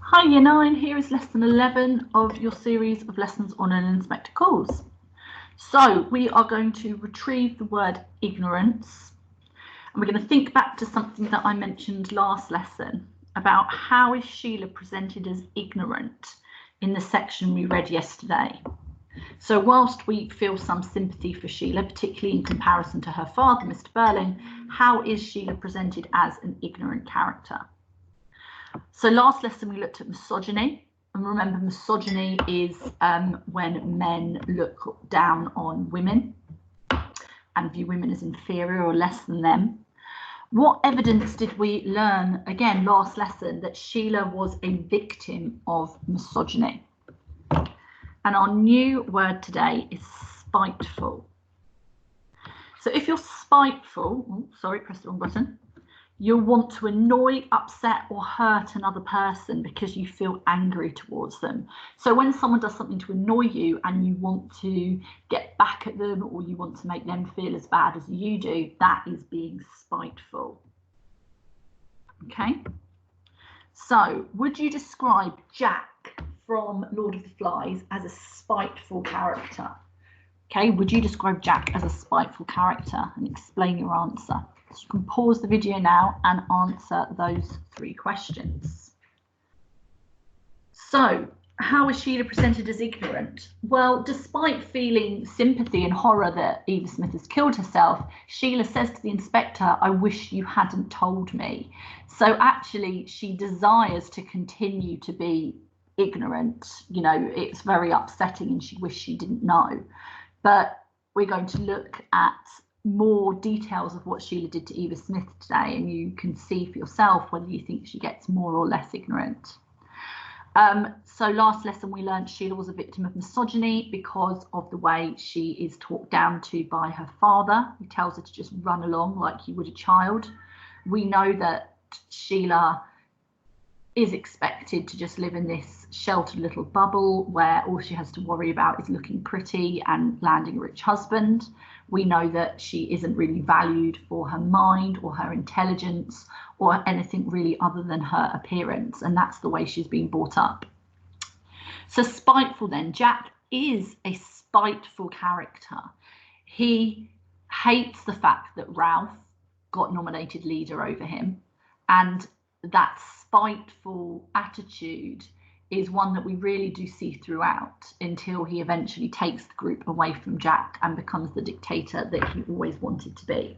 Hi Year 9, here is lesson 11 of your series of lessons on learning spectacles. So we are going to retrieve the word ignorance, and we're going to think back to something that I mentioned last lesson about how is Sheila presented as ignorant in the section we read yesterday. So whilst we feel some sympathy for Sheila, particularly in comparison to her father, Mr. Burling, how is Sheila presented as an ignorant character? So last lesson we looked at misogyny, and remember misogyny is when men look down on women and view women as inferior or less than them. What evidence did we learn, again last lesson, that Sheila was a victim of misogyny? And our new word today is spiteful. So if you're spiteful, oh, sorry, press the wrong button, you'll want to annoy, upset or hurt another person because you feel angry towards them. So when someone does something to annoy you and you want to get back at them or you want to make them feel as bad as you do, that is being spiteful. Okay, so would you describe Jack from Lord of the Flies as a spiteful character? Okay, would you describe Jack as a spiteful character, and explain your answer? So you can pause the video now and answer those 3 questions. So, how is Sheila presented as ignorant? Well, despite feeling sympathy and horror that Eva Smith has killed herself, Sheila says to the inspector, "I wish you hadn't told me." So actually, she desires to continue to be ignorant. You know, it's very upsetting and she wished she didn't know. But we're going to look at more details of what Sheila did to Eva Smith today, and you can see for yourself whether you think she gets more or less ignorant. So last lesson we learned Sheila was a victim of misogyny because of the way she is talked down to by her father, who tells her to just run along like you would a child. We know that Sheila is expected to just live in this sheltered little bubble where all she has to worry about is looking pretty and landing a rich husband. We know that she isn't really valued for her mind or her intelligence or anything really other than her appearance, and that's the way she's been brought up. So spiteful then, Jack is a spiteful character. He hates the fact that Ralph got nominated leader over him, and that spiteful attitude is one that we really do see throughout until he eventually takes the group away from Jack and becomes the dictator that he always wanted to be.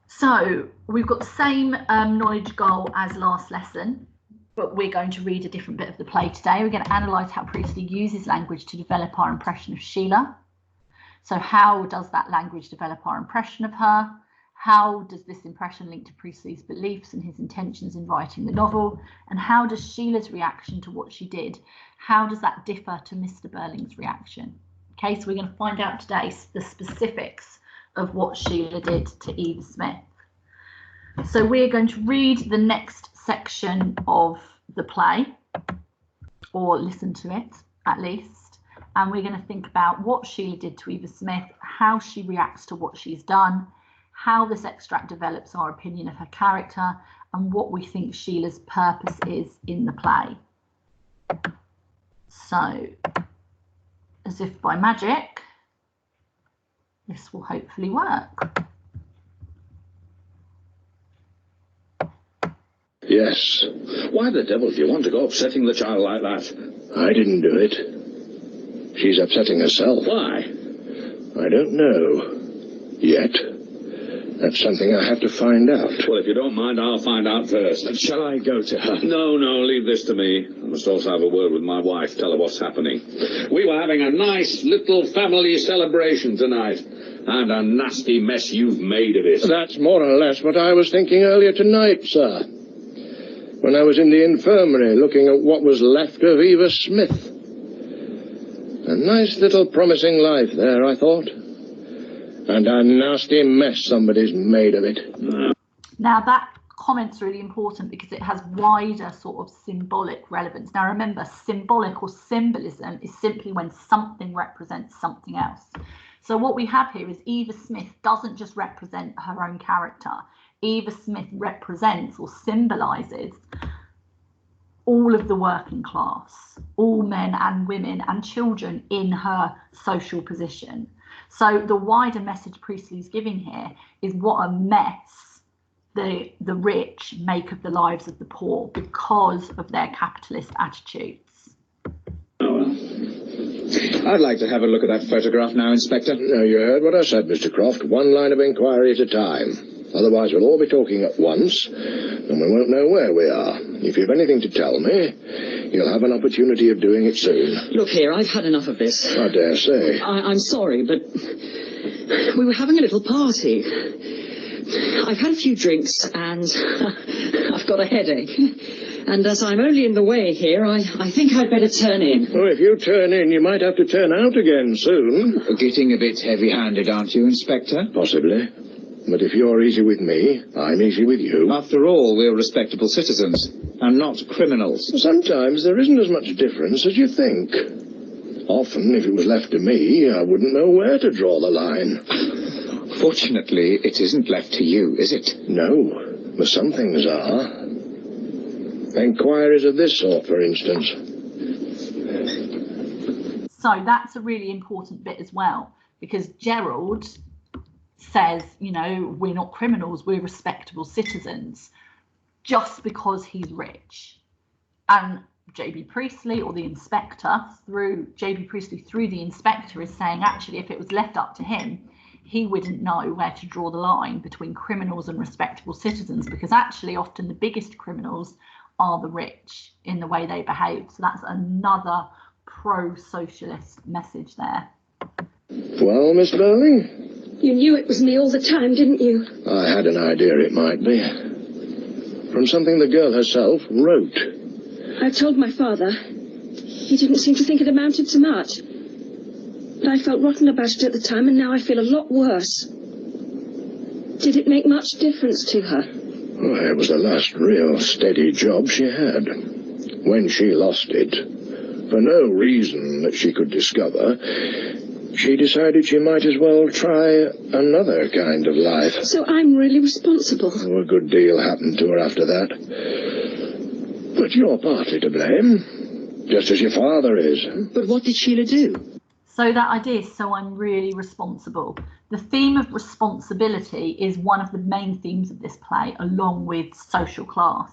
So we've got the same knowledge goal as last lesson, but we're going to read a different bit of the play today. We're going to analyse how Priestley uses language to develop our impression of Sheila. So how does that language develop our impression of her? How does this impression link to Priestley's beliefs and his intentions in writing the novel? And how does Sheila's reaction to what she did, how does that differ to Mr. Burling's reaction? Okay, so we're going to find out today the specifics of what Sheila did to Eva Smith. So we're going to read the next section of the play, or listen to it at least, and we're going to think about what Sheila did to Eva Smith, how she reacts to what she's done, how this extract develops our opinion of her character, and what we think Sheila's purpose is in the play. So, as if by magic, this will hopefully work. Yes. Why the devil do you want to go upsetting the child like that? I didn't do it. She's upsetting herself. Why? I don't know. Yet. That's something I have to find out. Well, if you don't mind, I'll find out first. Shall I go to her? No, leave this to me. I must also have a word with my wife, tell her what's happening. We were having a nice little family celebration tonight, and a nasty mess you've made of it. That's more or less what I was thinking earlier tonight, sir. When I was in the infirmary looking at what was left of Eva Smith. A nice little promising life there, I thought. And a nasty mess somebody's made of it. Now that comment's really important because it has wider sort of symbolic relevance. Now remember, symbolic or symbolism is simply when something represents something else. So what we have here is Eva Smith doesn't just represent her own character. Eva Smith represents or symbolises all of the working class, all men and women and children in her social position. So the wider message Priestley's giving here is what a mess the rich make of the lives of the poor because of their capitalist attitudes. I'd like to have a look at that photograph now, Inspector. Now, you heard what I said, Mr. Croft. One line of inquiry at a time. Otherwise, we'll all be talking at once, and we won't know where we are. If you've anything to tell me, you'll have an opportunity of doing it soon. Look here, I've had enough of this. I dare say. I'm sorry, but we were having a little party. I've had a few drinks, and I've got a headache. And as I'm only in the way here, I think I'd better turn in. Oh, if you turn in, you might have to turn out again soon. Getting a bit heavy-handed, aren't you, Inspector? Possibly. But if you're easy with me, I'm easy with you. After all, we're respectable citizens, and not criminals. Sometimes there isn't as much difference as you think. Often, if it was left to me, I wouldn't know where to draw the line. Fortunately, it isn't left to you, is it? No, but some things are. Enquiries of this sort, for instance. So that's a really important bit as well, because Gerald says, you know, we're not criminals, we're respectable citizens, just because he's rich. And J.B. Priestley, or the inspector, through the inspector, is saying, actually, if it was left up to him, he wouldn't know where to draw the line between criminals and respectable citizens, because actually often the biggest criminals are the rich in the way they behave. So that's another pro-socialist message there. Well, Miss Burling? You knew it was me all the time, didn't you? I had an idea it might be. From something the girl herself wrote. I told my father. He didn't seem to think it amounted to much. But I felt rotten about it at the time, and now I feel a lot worse. Did it make much difference to her? Well, it was the last real steady job she had. When she lost it, for no reason that she could discover, she decided she might as well try another kind of life. So I'm really responsible. Oh, a good deal happened to her after that. But you're partly to blame, just as your father is. But what did Sheila do? So that idea, so I'm really responsible. The theme of responsibility is one of the main themes of this play, along with social class.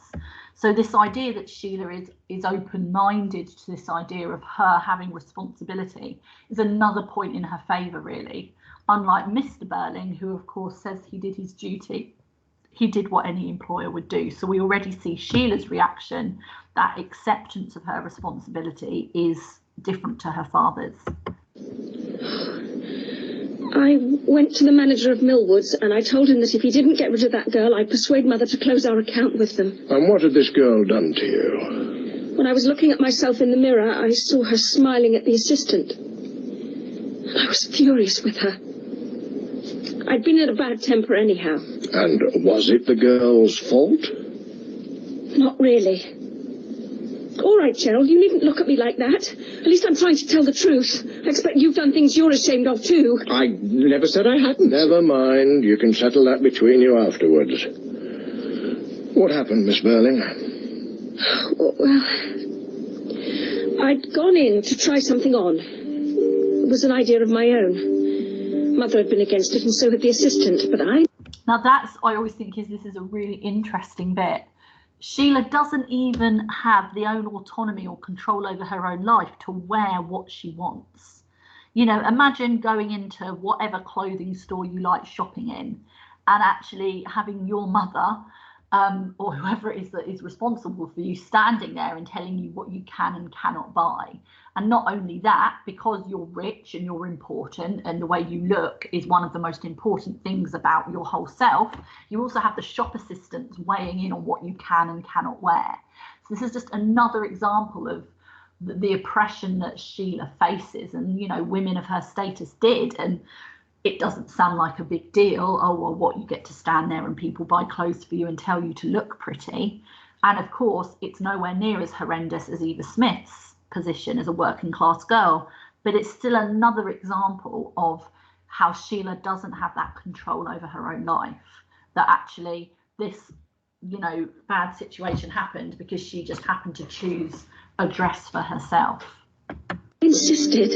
So this idea that Sheila is open-minded to this idea of her having responsibility is another point in her favour, really. Unlike Mr. Burling, who of course says he did his duty, he did what any employer would do. So we already see Sheila's reaction, that acceptance of her responsibility is different to her father's. I went to the manager of Millwoods, and I told him that if he didn't get rid of that girl, I'd persuade Mother to close our account with them. And what had this girl done to you? When I was looking at myself in the mirror, I saw her smiling at the assistant. I was furious with her. I'd been in a bad temper anyhow. And was it the girl's fault? Not really. All right, Gerald, you needn't look at me like that. At least I'm trying to tell the truth. I expect you've done things you're ashamed of, too. I never said I hadn't. Never mind. You can settle that between you afterwards. What happened, Miss Burling? Well, I'd gone in to try something on. It was an idea of my own. Mother had been against it, and so had the assistant, but I always think this is a really interesting bit. Sheila doesn't even have the own autonomy or control over her own life to wear what she wants. You know, imagine going into whatever clothing store you like shopping in and actually having your mother or whoever it is that is responsible for you standing there and telling you what you can and cannot buy. And not only that, because you're rich and you're important and the way you look is one of the most important things about your whole self, you also have the shop assistants weighing in on what you can and cannot wear. So this is just another example of the oppression that Sheila faces, and, you know, women of her status did. And it doesn't sound like a big deal. Oh, well, what, you get to stand there and people buy clothes for you and tell you to look pretty. And of course, it's nowhere near as horrendous as Eva Smith's position as a working class girl, but it's still another example of how Sheila doesn't have that control over her own life, that actually this, you know, bad situation happened because she just happened to choose a dress for herself. Insisted.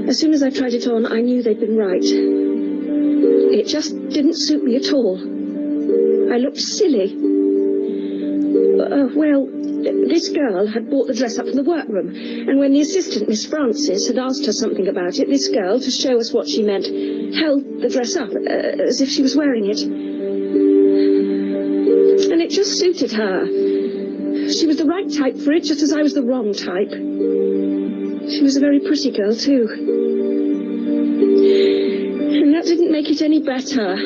As soon as I tried it on, I knew they'd been right. It just didn't suit me at all. I looked silly. Well, this girl had bought the dress up from the workroom, and when the assistant, Miss Francis, had asked her something about it, this girl, to show us what she meant, held the dress up as if she was wearing it. And it just suited her. She was the right type for it, just as I was the wrong type. She was a very pretty girl, too. And that didn't make it any better.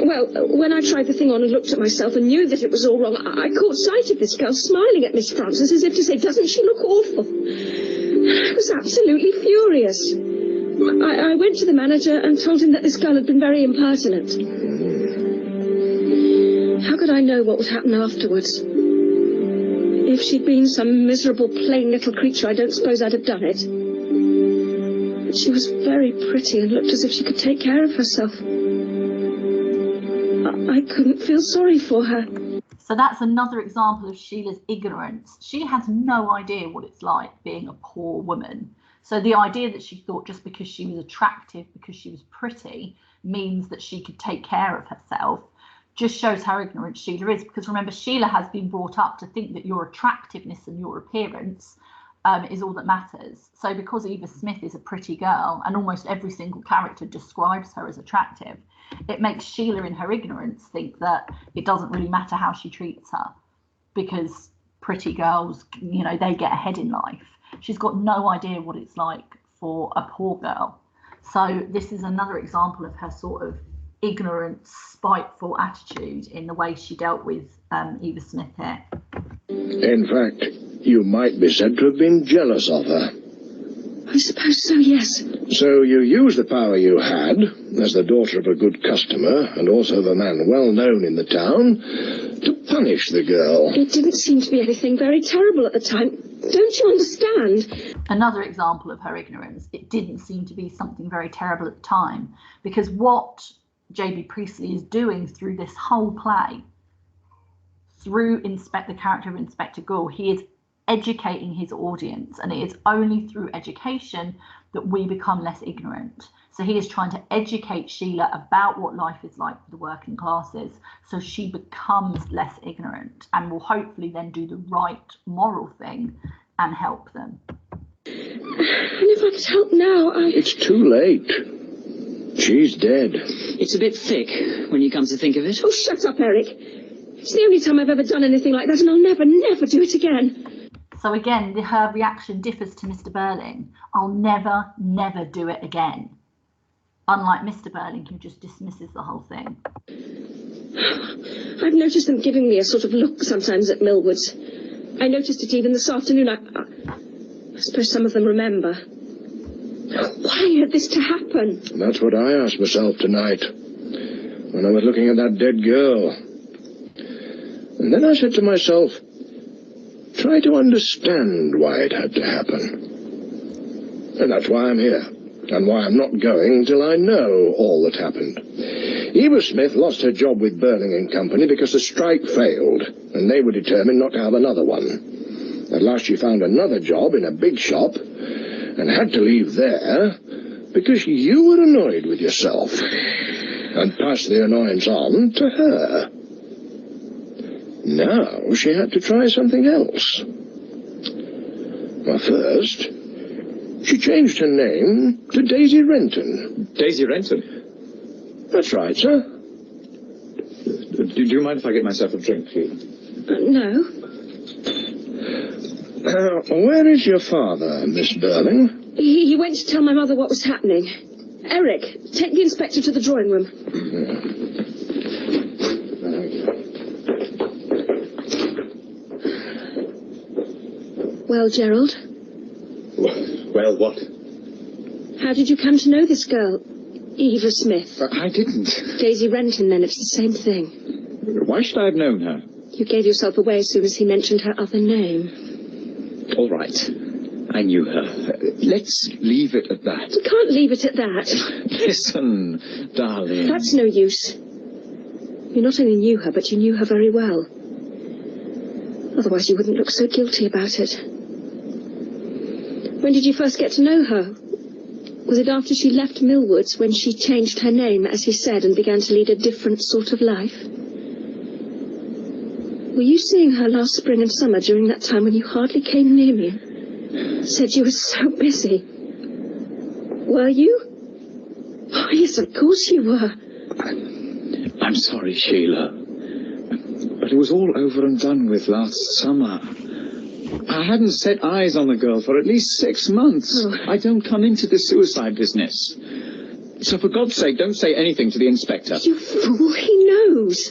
Well, when I tried the thing on and looked at myself and knew that it was all wrong, I caught sight of this girl smiling at Miss Francis as if to say, doesn't she look awful? I was absolutely furious. I went to the manager and told him that this girl had been very impertinent. How could I know what would happen afterwards? If she'd been some miserable, plain little creature, I don't suppose I'd have done it. But she was very pretty and looked as if she could take care of herself. I couldn't feel sorry for her. So that's another example of Sheila's ignorance. She has no idea what it's like being a poor woman. So the idea that she thought just because she was attractive, because she was pretty, means that she could take care of herself, just shows how ignorant Sheila is. Because remember, Sheila has been brought up to think that your attractiveness and your appearance is all that matters. So because Eva Smith is a pretty girl and almost every single character describes her as attractive, it makes Sheila in her ignorance think that it doesn't really matter how she treats her, because pretty girls, you know, they get ahead in life. She's got no idea what it's like for a poor girl. So this is another example of her sort of ignorant, spiteful attitude in the way she dealt with Eva Smith here. In fact, you might be said to have been jealous of her. I suppose so, yes. So you used the power you had, as the daughter of a good customer, and also of a man well known in the town, to punish the girl. It didn't seem to be anything very terrible at the time. Don't you understand? Another example of her ignorance. It didn't seem to be something very terrible at the time, because what J.B. Priestley is doing through this whole play, through the character of Inspector Gould, he is educating his audience, and it is only through education that we become less ignorant. So he is trying to educate Sheila about what life is like for the working classes, so she becomes less ignorant and will hopefully then do the right moral thing and help them. And if I could help now, It's too late. She's dead. It's a bit thick when you come to think of it. Oh, shut up, Eric. It's the only time I've ever done anything like that, and I'll never, never do it again. So again, her reaction differs to Mr. Burling. I'll never, never do it again. Unlike Mr. Burling, who just dismisses the whole thing. I've noticed them giving me a sort of look sometimes at Millwoods. I noticed it even this afternoon. I suppose some of them remember. Why had this to happen? That's what I asked myself tonight, when I was looking at that dead girl. And then I said to myself, try to understand why it had to happen. And that's why I'm here, and why I'm not going till I know all that happened. Eva Smith lost her job with Burling and Company because the strike failed, and they were determined not to have another one. At last she found another job in a big shop, and had to leave there because you were annoyed with yourself, and passed the annoyance on to her. Now she had to try something else. Well, first, she changed her name to Daisy Renton. Daisy Renton? That's right, sir. Do you mind if I get myself a drink, please? No. Where is your father, Miss Burling? He went to tell my mother what was happening. Eric, take the inspector to the drawing room. Well, Gerald? Well, what? How did you come to know this girl, Eva Smith? I didn't. Daisy Renton, then. It's the same thing. Why should I have known her? You gave yourself away as soon as he mentioned her other name. All right. I knew her. Let's leave it at that. You can't leave it at that. Listen, darling. That's no use. You not only knew her, but you knew her very well. Otherwise you wouldn't look so guilty about it. When did you first get to know her? Was it after she left Millwoods, when she changed her name, as you said, and began to lead a different sort of life? Were you seeing her last spring and summer during that time when you hardly came near me? Said you were so busy. Were you? Oh, yes, of course you were. I'm sorry, Sheila. But it was all over and done with last summer. I hadn't set eyes on the girl for at least 6 months. Oh. I don't come into the suicide business. So for God's sake, don't say anything to the inspector. You fool, he knows.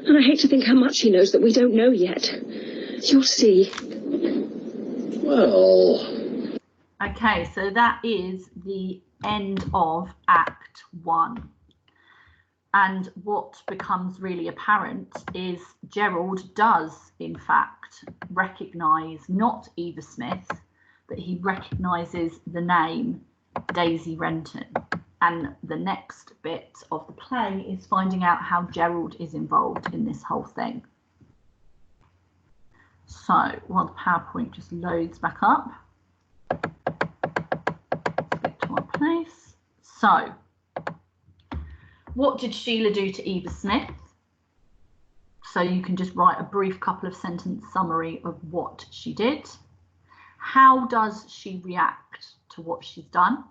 And I hate to think how much he knows that we don't know yet. You'll see. Well... Okay, so that is the end of Act 1. And what becomes really apparent is Gerald does, in fact, recognise not Eva Smith, but he recognises the name Daisy Renton. And the next bit of the play is finding out how Gerald is involved in this whole thing. So while the PowerPoint just loads back up, let's get to our place. So what did Sheila do to Eva Smith? So you can just write a brief couple of sentence summary of what she did. How does she react to what she's done?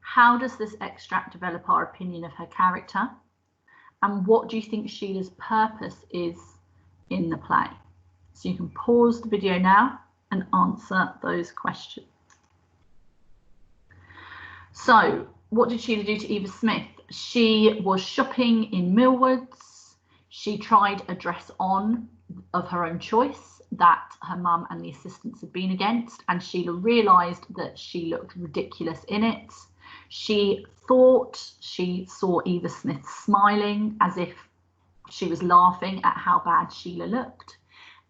How does this extract develop our opinion of her character? And what do you think Sheila's purpose is in the play? So you can pause the video now and answer those questions. So what did Sheila do to Eva Smith? She was shopping in Millwoods. She tried a dress on of her own choice that her mum and the assistants had been against, and Sheila realised that she looked ridiculous in it. She thought she saw Eva Smith smiling as if she was laughing at how bad Sheila looked.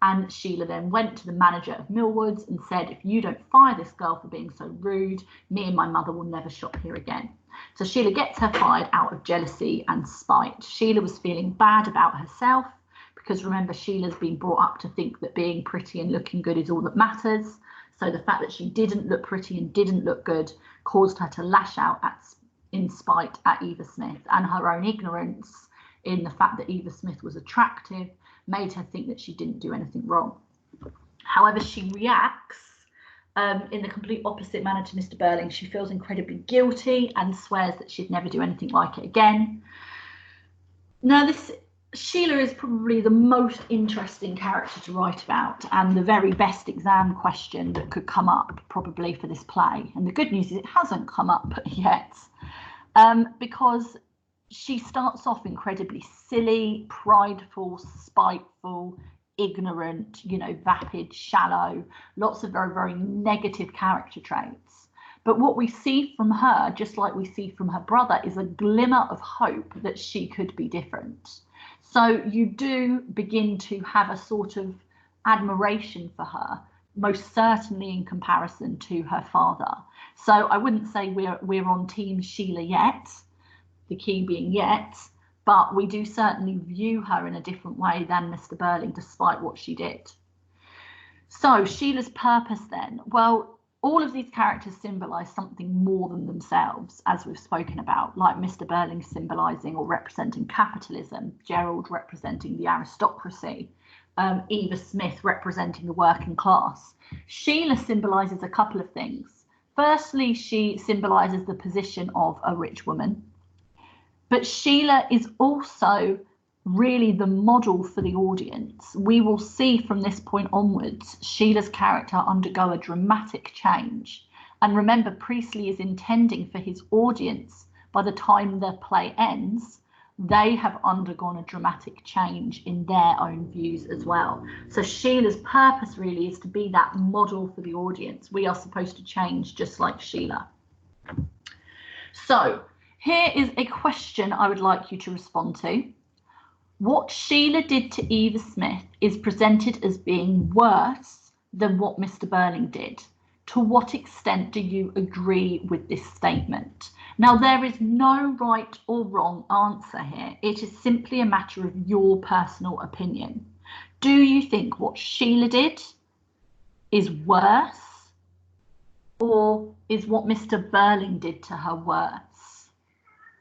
And Sheila then went to the manager of Millwoods and said, if you don't fire this girl for being so rude, me and my mother will never shop here again. So Sheila gets her fired out of jealousy and spite. Sheila was feeling bad about herself because, remember, Sheila's been brought up to think that being pretty and looking good is all that matters. So the fact that she didn't look pretty and didn't look good caused her to lash out in spite at Eva Smith, and her own ignorance in the fact that Eva Smith was attractive made her think that she didn't do anything wrong. However, she reacts in the complete opposite manner to Mr. Burling. She feels incredibly guilty and swears that she'd never do anything like it again. Now, Sheila is probably the most interesting character to write about, and the very best exam question that could come up probably for this play. And the good news is it hasn't come up yet, because she starts off incredibly silly, prideful, spiteful, ignorant, vapid, shallow, lots of very, very negative character traits. But what we see from her, just like we see from her brother, is a glimmer of hope that she could be different. So you do begin to have a sort of admiration for her, most certainly in comparison to her father. So I wouldn't say we're on Team Sheila yet, the key being yet, but we do certainly view her in a different way than Mr. Burling, despite what she did. So Sheila's purpose then, well, all of these characters symbolise something more than themselves, as we've spoken about, like Mr. Burling symbolising or representing capitalism, Gerald representing the aristocracy, Eva Smith representing the working class. Sheila symbolises a couple of things. Firstly, she symbolises the position of a rich woman. But Sheila is also really the model for the audience. We will see from this point onwards Sheila's character undergo a dramatic change. And remember, Priestley is intending for his audience, by the time the play ends, they have undergone a dramatic change in their own views as well. So Sheila's purpose really is to be that model for the audience. We are supposed to change just like Sheila. So here is a question I would like you to respond to. What Sheila did to Eva Smith is presented as being worse than what Mr. Burling did. To what extent do you agree with this statement? Now, there is no right or wrong answer here. It is simply a matter of your personal opinion. Do you think what Sheila did is worse, or is what Mr. Burling did to her worse?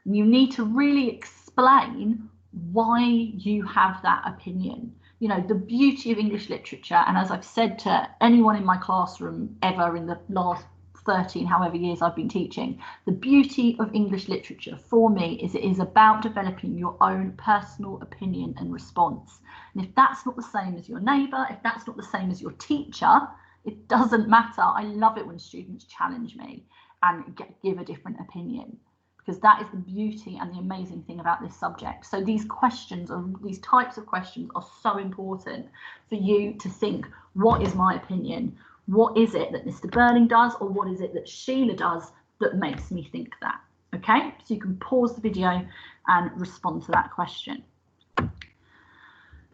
You need to really explain why you have that opinion. You know, the beauty of English literature, and as I've said to anyone in my classroom ever in the last 13 however years I've been teaching, the beauty of English literature for me is it is about developing your own personal opinion and response. And if that's not the same as your neighbour, if that's not the same as your teacher, it doesn't matter. I love it when students challenge me and give a different opinion, because that is the beauty and the amazing thing about this subject. So these questions, or these types of questions, are so important for you to think, what is my opinion? What is it that Mr. Burling does, or what is it that Sheila does that makes me think that? Okay, so you can pause the video and respond to that question.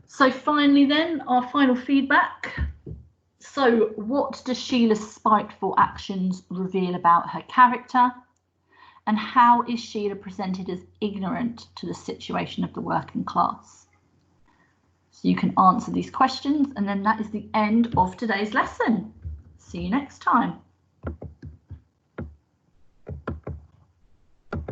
So finally then, our final feedback. So what does Sheila's spiteful actions reveal about her character? And how is Sheila presented as ignorant to the situation of the working class? So you can answer these questions, and then that is the end of today's lesson. See you next time.